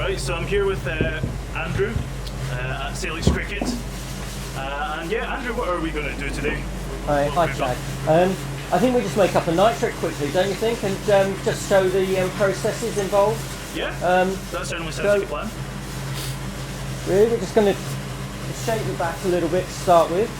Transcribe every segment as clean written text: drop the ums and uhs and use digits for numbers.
Alright, so I'm here with Andrew at Salix Cricket. And yeah, Andrew, what are we going to do today? Hi Chad. I think we just make up a nitric quickly, don't you think? And just show the processes involved. Yeah, that certainly sounds like a plan. Really, we're just going to shape the bat a little bit to start with.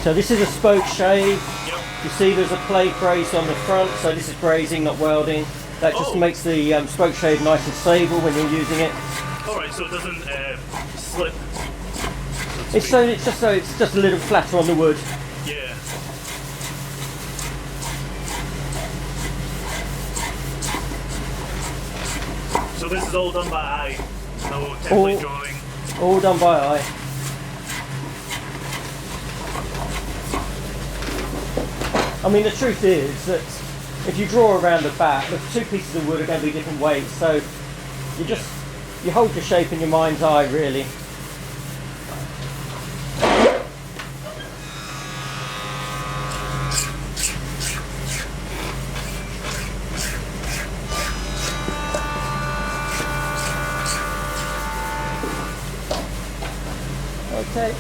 So this is a spoke shade. Yep. You see there's a plate brace on the front, so this is brazing, not welding. That just makes the spoke shade nice and stable when you're using it. Alright, so it doesn't slip. It's just a little flatter on the wood. Yeah. So this is all done by eye, no template drawing. All done by eye. I mean, the truth is that if you draw around the bat, the two pieces of wood are going to be different weights, so you hold the shape in your mind's eye, really. Okay,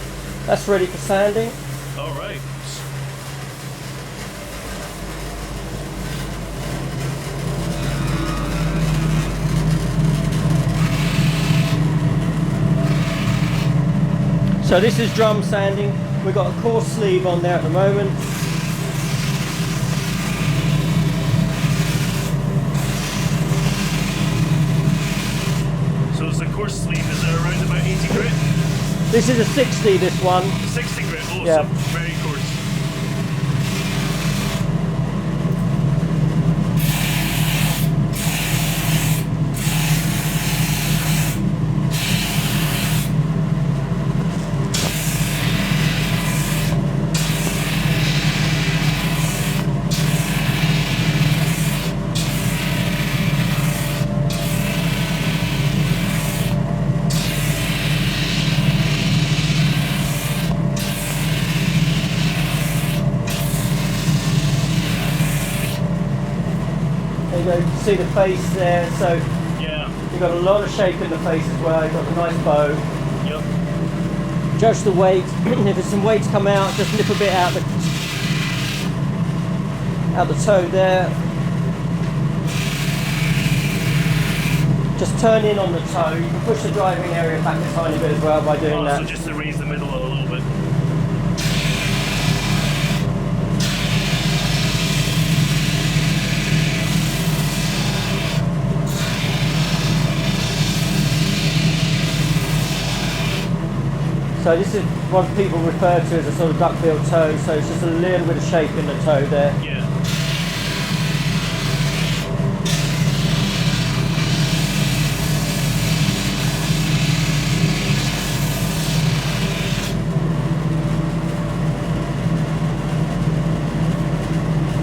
that's ready for sanding. All right. So this is drum sanding. We've got a coarse sleeve on there at the moment. So it's a coarse sleeve, is it around about 80 grit? This is a 60, this one. 60 grit, oh, yeah. So very coarse. You can see the face there, so yeah, you've got a lot of shape in the face as well. You've got a nice bow. Yep. Judge the weight. If there's some weight to come out, just nip a bit out the toe there. Just turn in on the toe. You can push the driving area back a tiny bit as well by doing that. So just to raise the middle a little bit. So this is what people refer to as a sort of duckbill toe, so it's just a little bit of shape in the toe there. Yeah.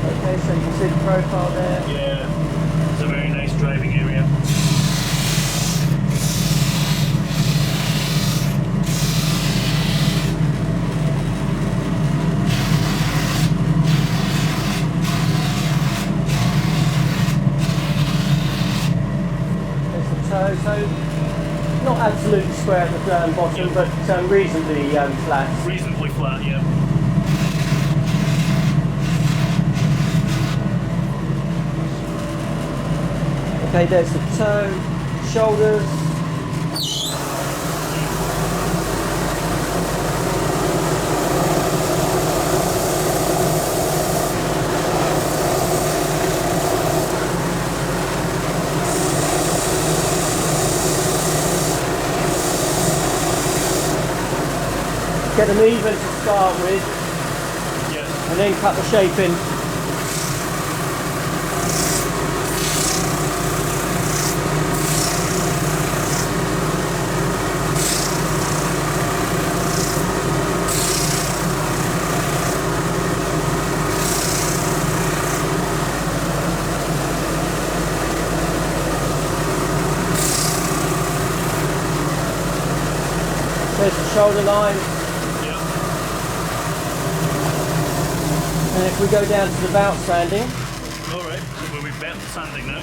Okay, so you can see the profile there. Yeah, it's a very nice driving area. So not absolutely square at the bottom, but reasonably flat. Reasonably flat, yeah. Okay, there's the toe, shoulders. Get them even to start with, Yeah. and then cut the shape in. shoulder line. Yeah. And if we go down to the bout sanding, Alright, so we've bent the sanding now.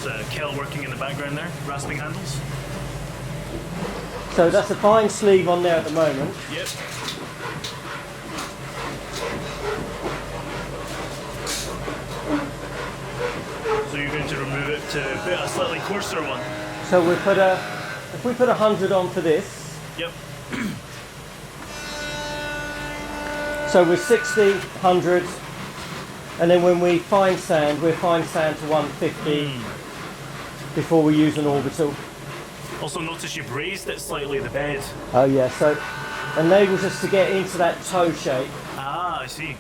There's Kel working in the background there, rasping handles. so that's a fine sleeve on there at the moment. Yep. So you're going to remove it to put a slightly coarser one. So if we put 100 on for this, Yep. so we're 60, 100, and then when we fine sand, we're fine sand to 150 before we use an orbital. Also notice you've raised it slightly, the bed. Oh yeah, so enables us to get into that toe shape. Ah, I see.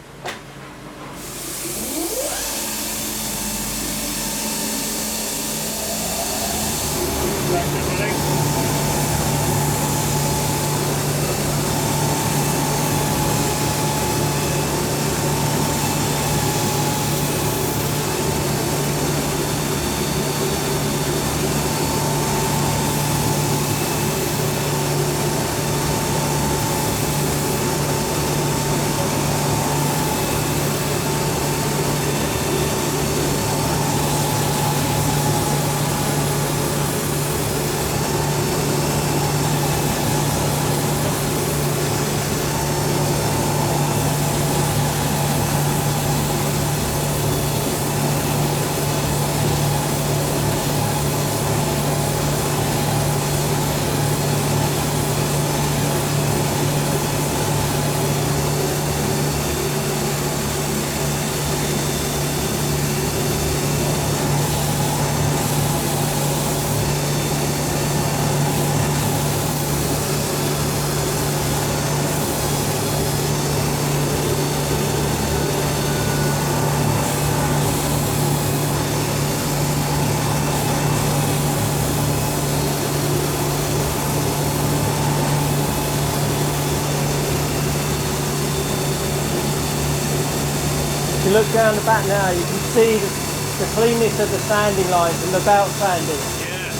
If you look down the back now, you can see the cleanness of the sanding lines and the bout sanding. Yeah.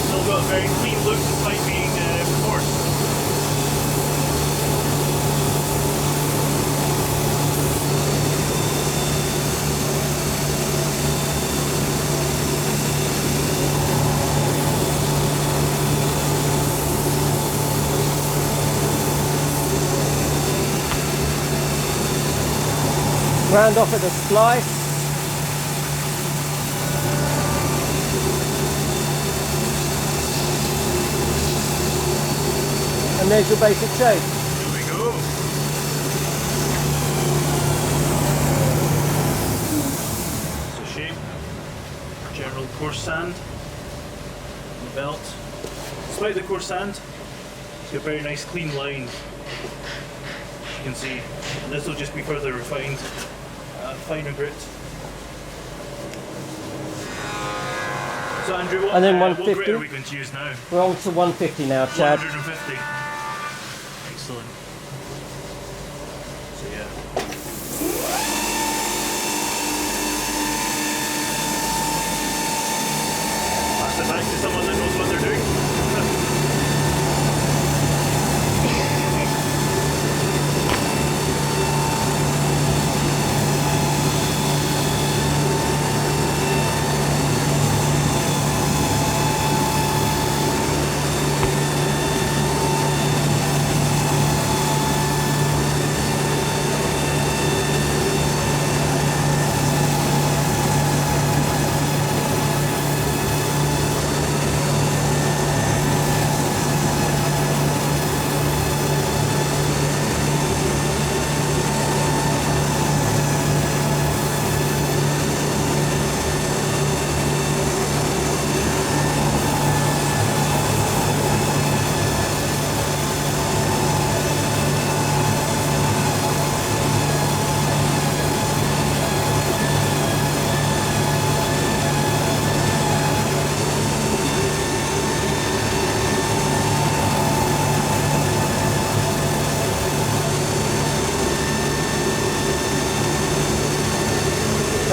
Still got a very clean look despite being coarse. Round off at the splice. And there's your basic shape. Here we go. So shape, general coarse sand on the belt. Despite the coarse sand, it's got very nice clean lines. You can see, and this will just be further refined, finer grit. So Andrew, what, And then what 150? grit are we going to use now? We're on to 150 now, Chad. 150. Excellent. So yeah. Pass it back to someone that knows what they're doing.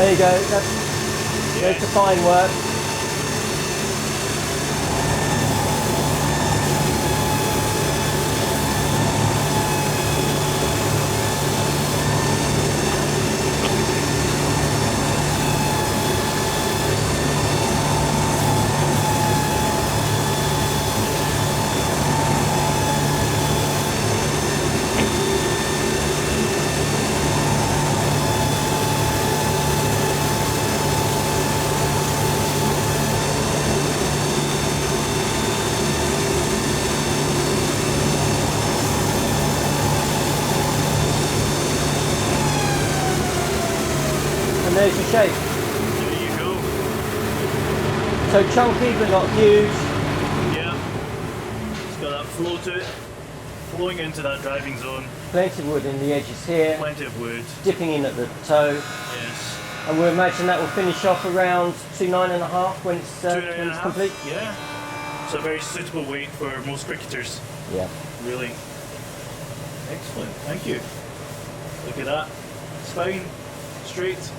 There you go. There's the fine work. And there's your shape. There you go. So chunky but not huge. Yeah. It's got that flow to it. Flowing into that driving zone. Plenty of wood in the edges here. Plenty of wood. Dipping in at the toe. Yes. And we imagine that will finish off around 2.9.5 when it's complete. Yeah. It's a very suitable weight for most cricketers. Yeah. Really. Excellent. Thank you. Look at that. Spine. Straight.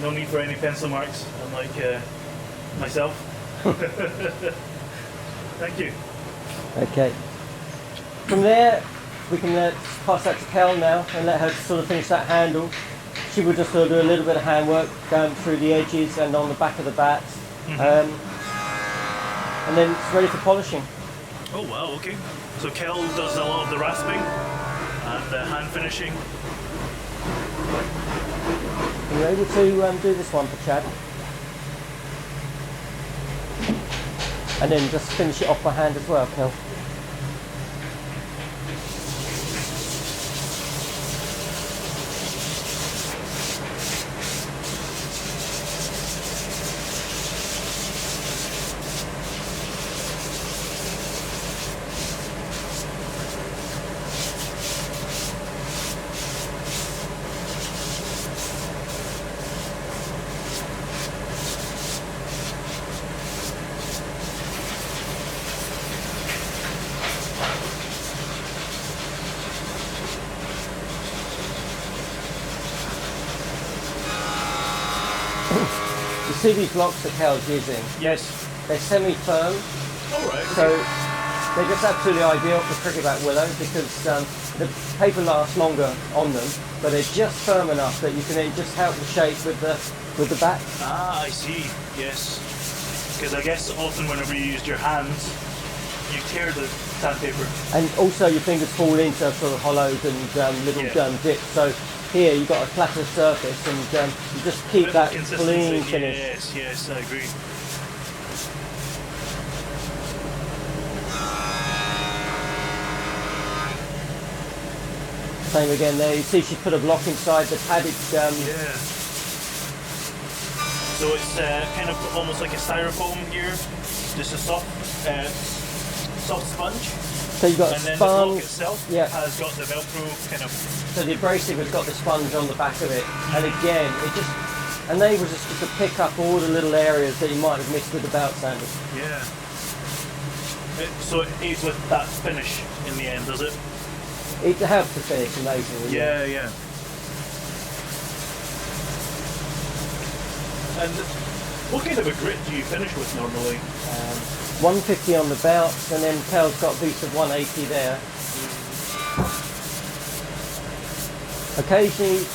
No need for any pencil marks, unlike myself. Thank you. Okay. From there, we can pass that to Kel now and let her sort of finish that handle. She will just sort of do a little bit of handwork going through the edges and on the back of the bat. And then it's ready for polishing. Oh wow, okay. So Kel does a lot of the rasping and the hand finishing. Are you able to do this one for Chad? And then just finish it off by hand as well, Kel. You see these blocks that Kel's using? Yes. They're semi-firm, Alright. so they're just absolutely ideal for cricket bat willow because the paper lasts longer on them, but they're just firm enough that you can then just help the shape with the bat. Ah, I see. Yes. Because I guess often whenever you use your hands, you tear the sandpaper. And also your fingers fall into sort of hollows and little dips. So here you've got a flatter surface and you just keep that clean finish. Yes, yes, I agree. Same again there. You see she put a block inside the padded. Yeah. So it's kind of almost like a styrofoam here, just a soft sponge. So you've got and a then the block sponge. itself Yeah. has got the Velcro kind of. So the abrasive has got the sponge on the back of it, and again it just enables us just to pick up all the little areas that you might have missed with the belt sanders. Yeah. So it aids with that finish in the end, does it? It helps to finish amazingly. Yeah, yeah. And what kind of a grit do you finish with normally? 150 on the belt, and then Kel's got a boost of 180 there. Occasionally,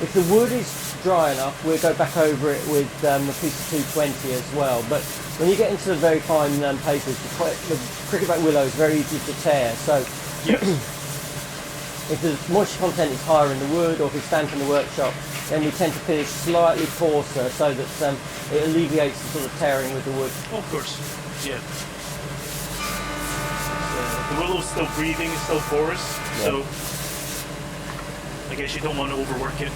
if the wood is dry enough, we'll go back over it with a piece of 220 as well. But when you get into the very fine papers, the cricket bat willow is very easy to tear. So if the moisture content is higher in the wood, or if it's damp in the workshop, then we tend to finish slightly coarser so that it alleviates the sort of tearing with the wood. Oh, of course, yeah. The willow's still breathing, it's still porous, so I guess you don't want to overwork it,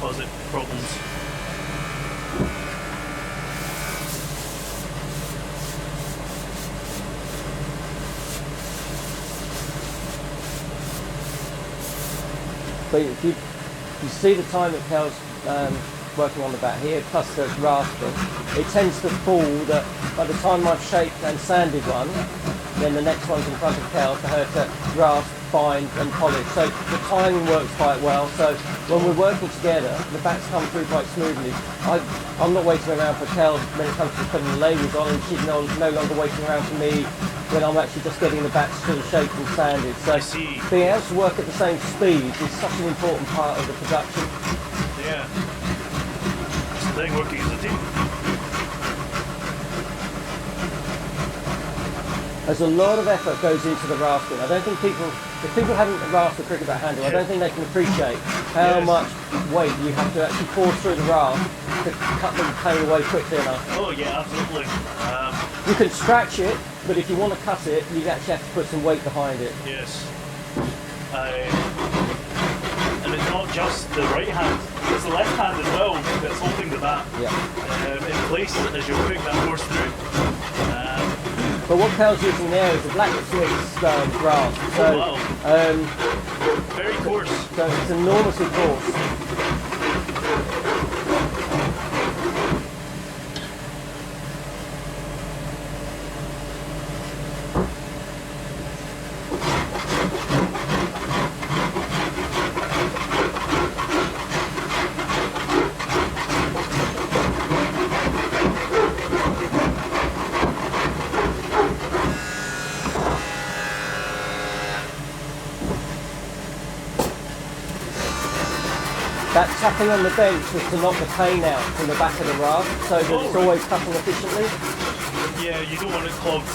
cause it problems. But if you see the time that Kel's working on the bat here, plus the rasping, it tends to fall that by the time I've shaped and sanded one, then the next one's in front of Kel for her to rasp, bind and polish. So the timing works quite well. So when we're working together, the bats come through quite smoothly. I'm not waiting around for Kel when it comes to putting the labels on, and she's no longer waiting around for me when I'm actually just getting the bats sort of shaped and sanded. So being able to work at the same speed is such an important part of the production. Yeah. It's the thing, working as a team. There's a lot of effort goes into the rafting. I don't think if people haven't rasped a cricket bat handle, I don't think they can appreciate how much weight you have to actually force through the raft to cut the pane away quickly enough. Oh yeah, absolutely. You can scratch it, but if you want to cut it, you actually have to put some weight behind it. Yes. And it's not just the right hand, it's the left hand as well that's holding the bat in place as you're putting that force through. But what Kel's using there is a blacksmith's rasp. So, wow. Very coarse. So it's enormously coarse. That tapping on the bench was to knock the pane out from the back of the raft, so that it's always cutting efficiently. Yeah, you don't want it clogged.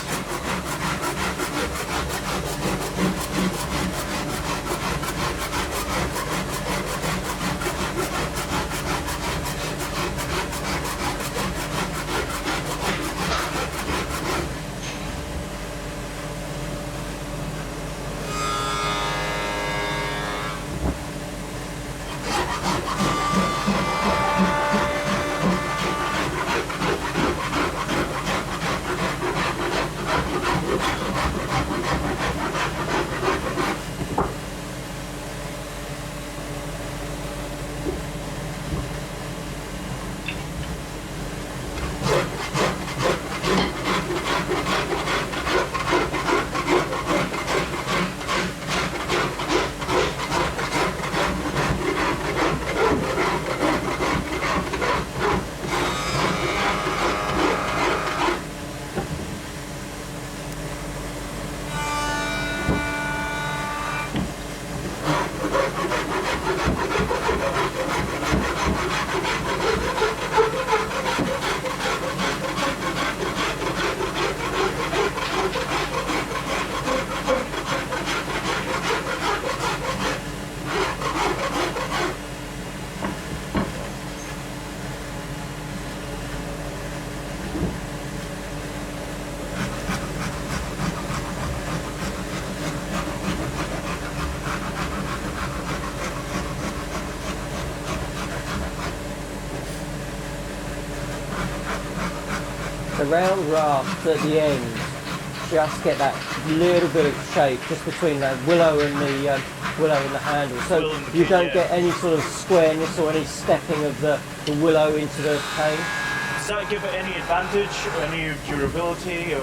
The round raft at the end, just get that little bit of shape just between the willow and the handle, so you don't get any sort of squareness or any stepping of the willow into the pane. Does that give it any advantage or any durability or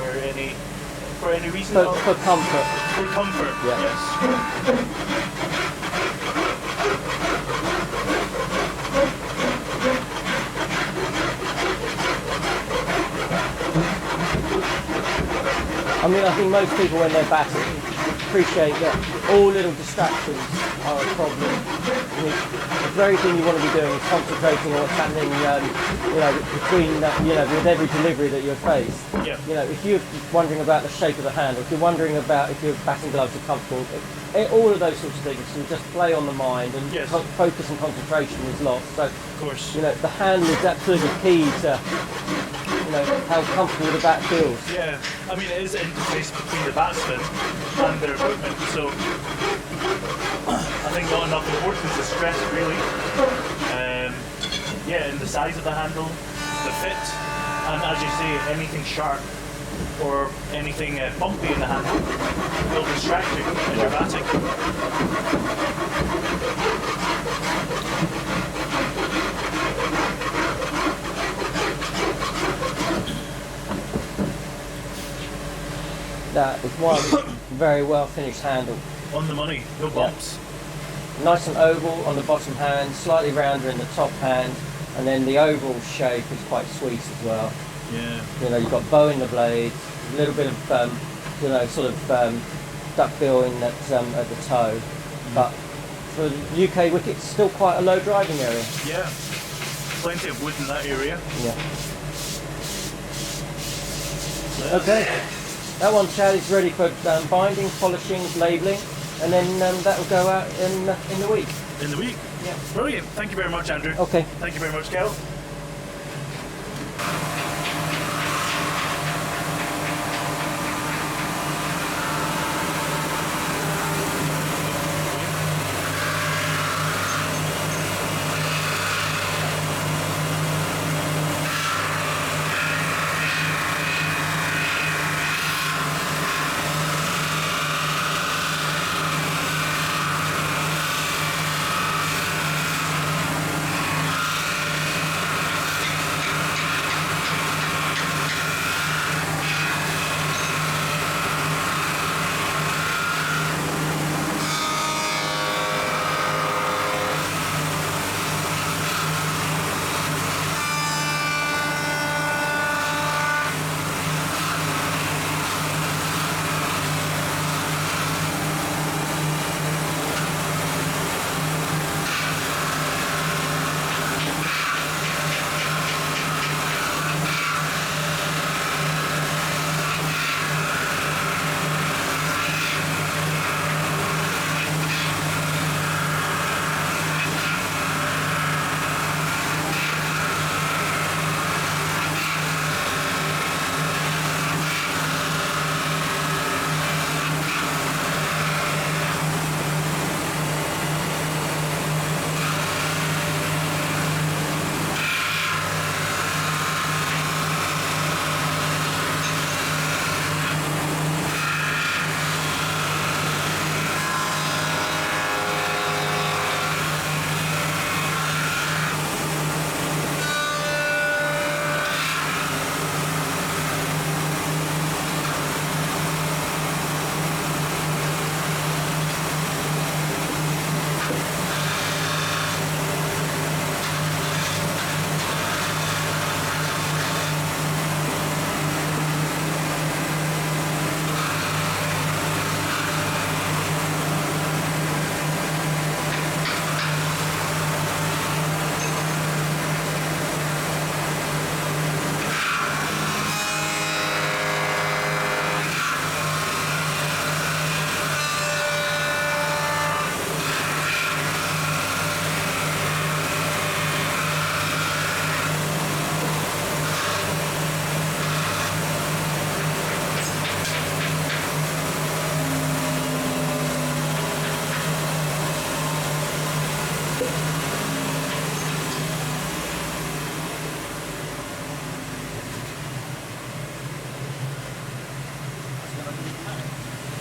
for any reason? For comfort. For comfort, yes. I mean, I think most people when they're batting appreciate that all little distractions are a problem. I mean, the very thing you want to be doing is concentrating on what's happening, between, with every delivery that you're faced. Yeah. You know, if you're wondering about the shape of the hand, if you're wondering about if your batting gloves are comfortable, all of those sorts of things will just play on the mind, and focus and concentration is lost. So, of course, the handle is absolutely key to how comfortable the bat feels. Yeah, I mean it is an interface between the batsman and their equipment, so I think not enough importance is stressed really. And the size of the handle, the fit, and as you say, anything sharp or anything bumpy in the handle will distract you as you're batting. that is one very well finished handle. On the money, no bumps. Nice and oval on the bottom hand, slightly rounder in the top hand, and then the overall shape is quite sweet as well. Yeah. You know, you've got bow in the blades, a little bit of, you know, sort of duckbill in at the toe, but for the UK wicket, it's still quite a low driving area. Yeah. Plenty of wood in that area. Yeah. Okay, that one, Chad, is ready for binding, polishing, labelling, and then that will go out in the week. In the week? Yeah. Brilliant. Thank you very much, Andrew. Okay. Thank you very much, Kel.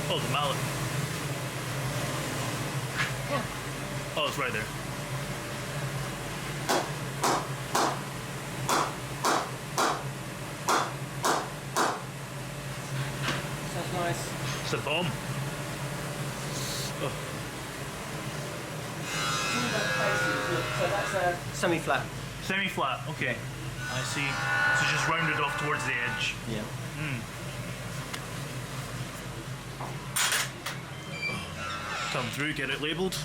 Oh, the mallet. Oh, it's right there. Sounds nice. It's a bomb. Oh. So that's a semi-flat. Semi-flat, okay. I see. So just rounded off towards the edge. Yeah. Come through, get it labelled.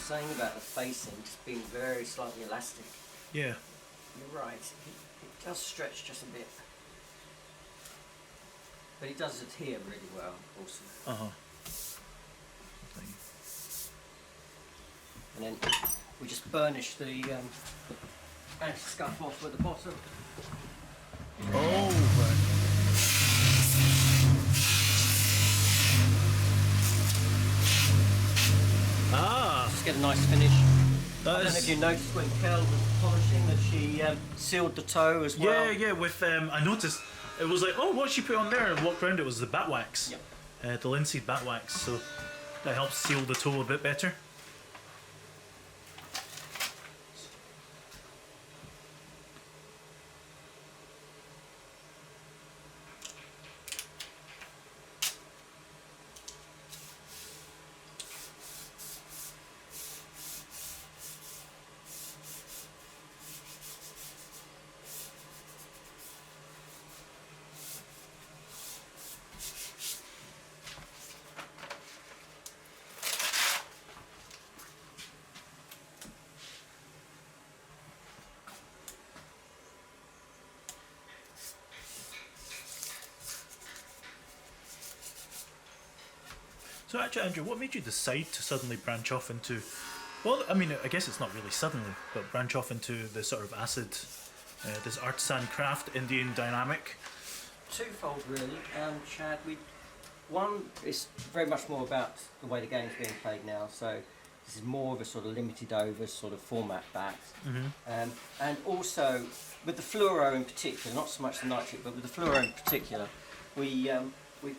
saying about the facing just being very slightly elastic. Yeah. You're right. It does stretch just a bit. But it does adhere really well also. And then we just burnish the anti-scuff off at the bottom. Oh, right. Just get a nice finish. I don't know if That you is. noticed when Kel was polishing that she sealed the toe as well. Yeah, yeah. With I noticed it was like, oh, what she put on there, and walked around. It was the bat wax, Yep. the linseed bat wax. So that helps seal the toe a bit better. So actually, Andrew, what made you decide to suddenly branch off into? Well, I mean, I guess it's not really suddenly, but branch off into the sort of acid, this artisan craft, Indian dynamic. Twofold really, Chad. One is very much more about the way the game's being played now. So this is more of a sort of limited over sort of format bat. And also with the fluoro in particular, not so much the nitric, but with the fluoro in particular, we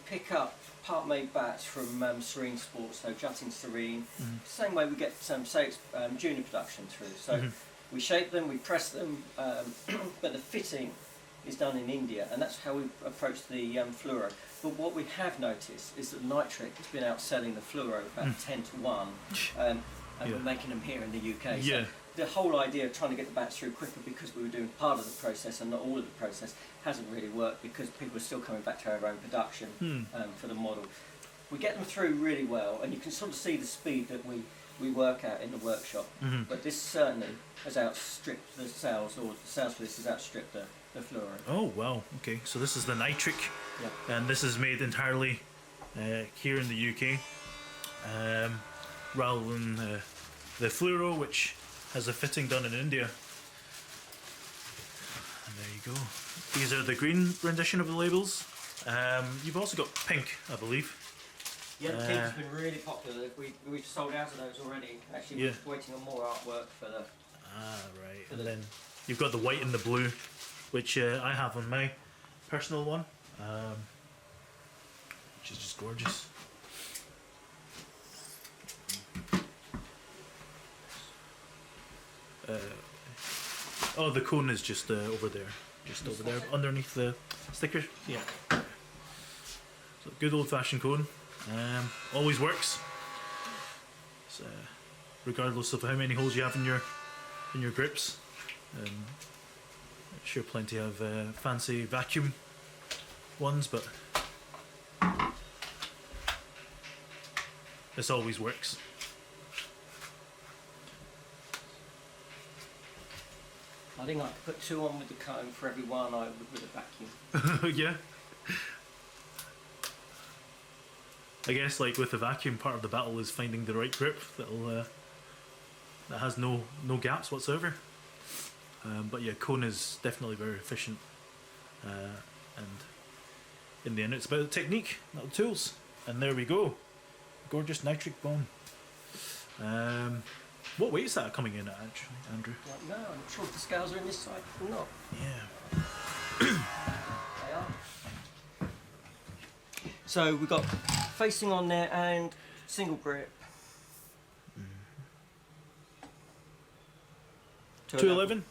pick up part-made bats from Serene Sports, so jutting Serene. Same way we get say it's junior production through. So we shape them, we press them, but the fitting is done in India, and that's how we approach the fluoro. But what we have noticed is that nitric has been outselling the fluoro about 10 to 1, and we're making them here in the UK. Yeah. So the whole idea of trying to get the bats through quicker because we were doing part of the process and not all of the process hasn't really worked because people are still coming back to our own production for the model. We get them through really well, and you can sort of see the speed that we work at in the workshop. But this certainly has outstripped the sales, or the sales for this has outstripped the fluoro. Oh wow, okay. So this is the nitric, and this is made entirely here in the UK, rather than the fluoro, which has a fitting done in India. And there you go. These are the green rendition of the labels. You've also got pink, I believe. Yeah, the pink's been really popular. We've sold out of those already. Actually, we're waiting on more artwork for the. Ah, right. And then you've got the white and the blue, which I have on my personal one, which is just gorgeous. Oh, the cone is just over there, over there, underneath the sticker. Yeah. So good old-fashioned cone, always works. So, regardless of how many holes you have in your grips. I'm sure plenty of fancy vacuum ones, but this always works. I think I could put 2 on with the comb for every one I would with a vacuum. Yeah. I guess, like with the vacuum, part of the battle is finding the right grip that has no gaps whatsoever. But yeah, cone is definitely very efficient, and in the end, it's about the technique, not the tools. And there we go, gorgeous nitric bone. What weight is that coming in at, actually, Andrew? No, I'm not sure if the scales are in this side or not. Yeah. They are. So we've got facing on there and single grip. 211.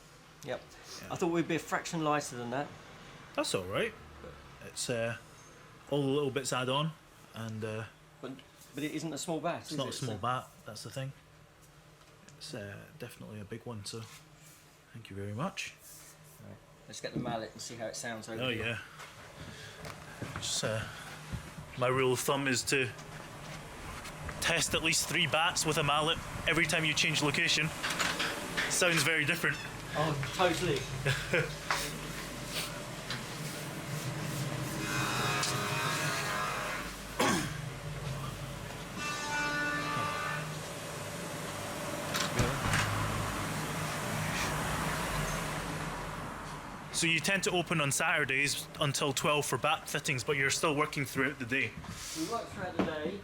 Yep. I thought we'd be a fraction lighter than that. That's all right. It's all the little bits add on, and But it isn't a small bat. it's not a small bat. That's the thing. It's definitely a big one. So, thank you very much. Right. Let's get the mallet and see how it sounds over Oh here. yeah. Just, my rule of thumb is to test at least 3 bats with a mallet every time you change location. Sounds very different. Oh, totally. So you tend to open on Saturdays until 12 for bat fittings, but you're still working throughout the day. We work throughout the day,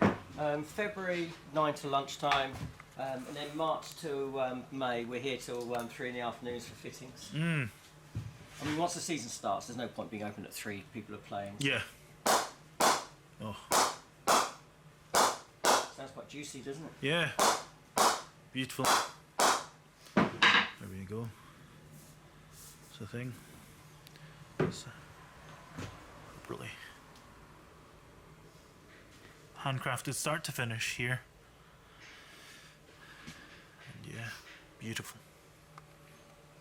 February 9 to lunchtime, and then March to May we're here till 3 in the afternoons for fittings. I mean, once the season starts, there's no point being open at 3, people are playing. Yeah. Oh. Sounds quite juicy, doesn't it? Yeah. Beautiful. There we go. It's the thing. It's really handcrafted start to finish here. And yeah, beautiful.